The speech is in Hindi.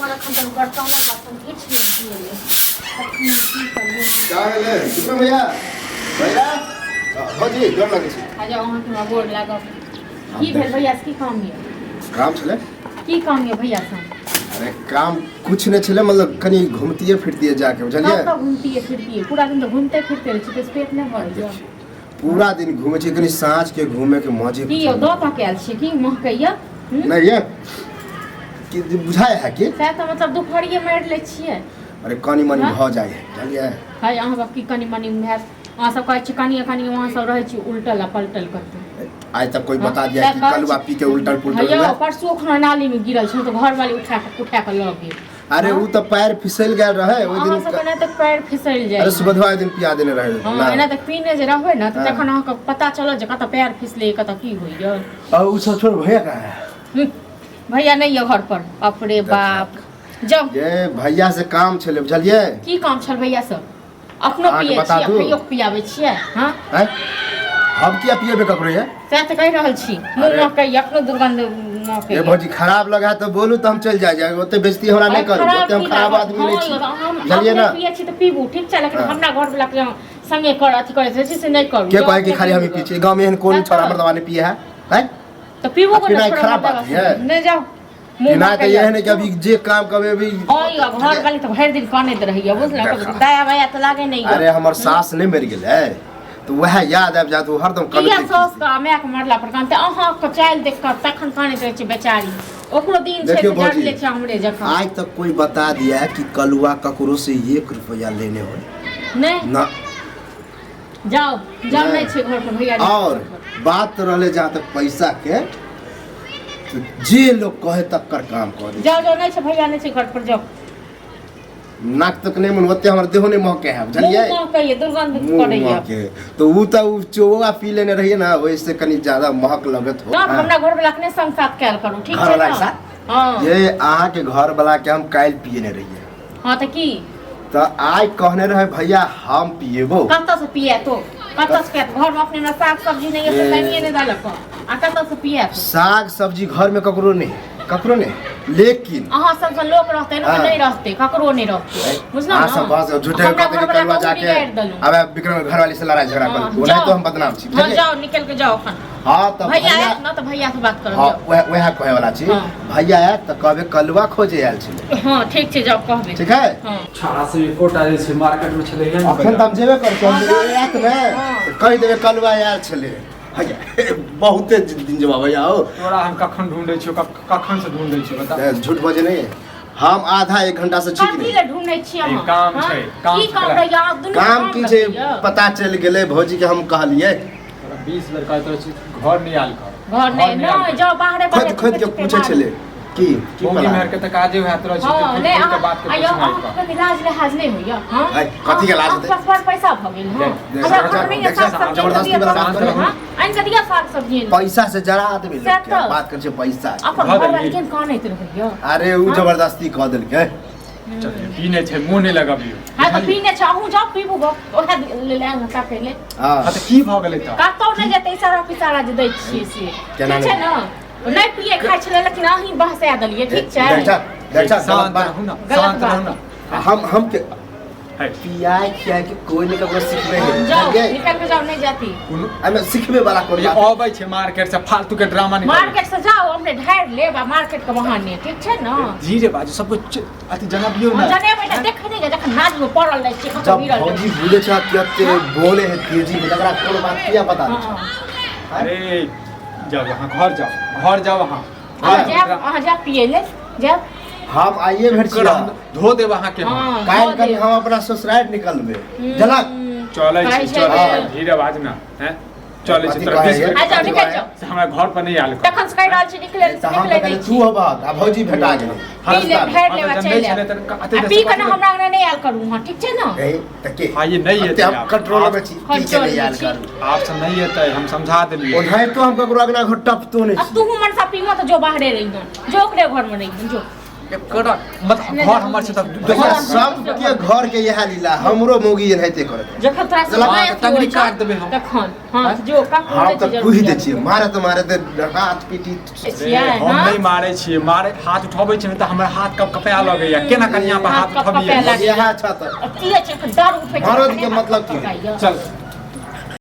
हमारा खंडन करता ना बर्तन किछ नहीं दिए की करिए क्या है कितना भैया भैया हो जी डर लगे छी आ जाओ वहां के बोर्ड लागब की भेल भैया की काम है काम छले की काम है भैया से अरे काम कुछ नहीं छले मतलब कनी घूमतीए फिरतीए जाके बुझलिए कब घूमती है फिरती है पूरा दिन तो घूमते फिरते रहे छी पेट नहीं भर जा पूरा दिन घूमे छी कनी सांझ के घूमे के मजे की यो दो पकाल छी की महकैया नहीं ये कि बुझाए है कि से तो मतलब दुपहरिए मार ले छिए अरे कनी मनी भ जाए बुझलिए हाय अहाँ बाप की कनी मनी भैस अहाँ सब कहै छी कनी कनी वहां सब रहै छी उल्टल पलटल करते आज तक कोई बता दिया कि कलवा पी के उल्टल पुल्टल भैया परसों खाना नाली में गिरल छ तो घर वाले उठा के ल गेल अरे वो तो पैर फिसल गेल रहे ओइ दिन सब ना तक पैर फिसल जाय अरे सुबहवा दिन पिया देने रहे हां एना तक पीने जे रहबै ना त तखन अहाँ के पता चलल जे कत पैर फिसले कत की होई य और उ सब छोड़ भैया कहां है भैया नहीं है घर पर अपरे बाप जाओ ये भैया से काम छले बुझलिए की काम छल भैया सब अपनो पिए छी भैयो पियाबै छियै हां हैं हम किया पिएबे ककरो ये से त कहि रहल छी मुंह के अपनो दुर्गंध न के ए भौजी खराब लगा तो बोलू तो हम चल जाए ओते बेइज्जती हमरा नहीं करू ओते हम खराब आदमी नहीं छी बुझलिए ना पिए छी त पीबू ठीक छै लेकिन हमरा घर वाला के संगे कर अथी करे से नहीं करू के कहे कि खाली हम पीछे गांव में एहन कोन छोरा मर्दवा ने पिए है हैं तो पीबो को ना खराब बात है नहीं जाओ ना तो ये है नहीं कि अभी जे काम करबे अभी ओय घर वाली तो भर दिन कानैत रहिए बुझला दया वया त लागे नहीं अरे हमर सास नहीं मर गेल है तो वह याद आब जात हरदम कल किया सास का मैं के मरला पर कानते अहाँ के चाइल देख कर तखन कानैत रहे छी बेचारी ओकरो दिन छै जड़ ले छै हमरे जखन आज तक कोई बता दिया कि कलुआ ककरो से 1 रुपया लेने हो नहीं ना जाओ जाओ नहीं छै घर पर भैया और बात रहले जहां तक पैसा के तो जे लोग कहे तक कर काम कर दे जाओ जाओ नहीं छै भैया नहीं छै घर पर जाओ नाक तक नहीं मन होते हमर देहो नहीं महके है बुझलिए मुंह कहिए दुर्गंध करैया तो वो तो चोवा पी लेने रहिए ना वैसे कनी ज्यादा महक लगत हो ना हमरा घर वाला के संग साथ कैल करू ठीक घर छै वाला ना हां ये आहा के घर वाला के हम काल पिएने रहिए हां त की तो आज कहने रहे भैया हम पिएबो कत से पिए तो कत से पिए घर में अपने में साग सब्जी नहीं है तो कनिए नहीं डालक आ कत से पिए साग सब्जी घर में ककरो नहीं लेकिन अहाँ सब लोग रहते ना नहीं रहते ककरो नहीं रहते बुझना हां सब बस झूठे कहते कि कलवा जाके अब विक्रम घर वाली से लड़ाई झगड़ा कर वो नहीं तो हम बदनाम छी हां जाओ निकल के जाओ खान हां तो भैया ना तो भैया से बात करो हां वह कहे वाला छी भैया है तो कहबे कलवा खोजे आयल छी हां ठीक छै जाओ कहबे ठीक है हां छाड़ा से कोटा जे छै मार्केट में छले है अखन त हम जेबे करतो रात में कह देबे कलवा आयल छले बहुते दिन जवाब भैया हो तोरा हम कखन ढूंढै छियो कखन से ढूंढै छियो बता झूठ बजे नहीं हम आधा 1 घंटा से ठीक कथि ले ढूंढै छी हम काम छै की काम भैया दुनू काम की छै पता चल गेले भौजी के हम कहलिए 20 बेर कहत रही घर नहीं आल कर घर नहीं जाओ बाहर खुद के पूछे छले की मुंगी मेहर के त काजे होत रही हां छै नहीं के बात के आयो के लाज लिहाज नहीं होइया हां कथि के लाज बस पर पैसा भ गेल हां हमरा घर में साग सब्जी जबरदस्ती वाला बात करो हां आइन के दिया साग सब्जी पैसा से जरा आदमी बात कर छै पैसा अपन घर वाले के कानैत रहिया अरे उ जबरदस्ती कह देल के पीने छै मुंह नहीं लगाबियो हां तो पीने चाहू जाओ पीबू ओहे ले ले हटा पहले हां त की भ गेलै त कतौ नहीं जेतै सारा पिसारा जे दै छियै से ठीक छै ना नहीं पिए खाइ छले लेकिन अहीं बहसा देलिए ठीक छै देखा शांत रहू ना शांत रहू ना हम के पिया क्या कि कोई नहीं ककरो सिखबे जाओ है निकल के जाओ नहीं जाती हमें सिखबे वाला कोई ये आबै छै मार्केट से फालतू के ड्रामा नहीं मार्केट से जाओ हमने ढार लेबा मार्केट के बहाने ठीक छै ना धीरे बाजू सब कुछ अति जनाबियो ना जने बेटा देख नहीं जखन नाज में पड़ल रहे छै जब भौजी भूले छ कि बोले है तेजी में लग रहा कोई बात किया पता अरे जाओ वहां घर जाओ वहां हां जा पिए ले जा हम आइए भेट छी धो दे वहां के काल कल हम अपना ससुराल निकलबे झलक चलै छी धीरे बाज ना हैं चलै छी तरह 20 आ जाओ निकल जाओ हमरा घर पर नहीं आल तखन से कह रहल छी निकले नहीं तू होबा आ भौजी भेटा गेल पी ले ढेर लेवा चले पी के ना हमरा नहीं आल करू हां ठीक छै ना ए तके हां ये नहीं है हम कंट्रोल में छी पी के नहीं आल करू आप सब नहीं है हम समझा देलिए ओ नहीं तो हम ककरो अगना घर टप तो नहीं अब तू मन सा पीमा तो जो बाहरे रही जो ओकरे घर में नहीं जो एकरा मतलब घर हमर छै त देखिए सबके घर के यह लीला हमरो मौगी एनाहिते करत जखन तोरा से चला, माया टंगरी तोड़ काट देबै हम। तखन हां जो कखन हम तो कुहि दे छियै मारे तो हाथ पीटी हम नहीं मारे छियै मारे हाथ उठाबै छियै त हमर हाथ कब कपया लगैया केना कनिया पर हाथ उठबियै यह छ त अतिए छै दारू उठै छै मरद के मतलब की चल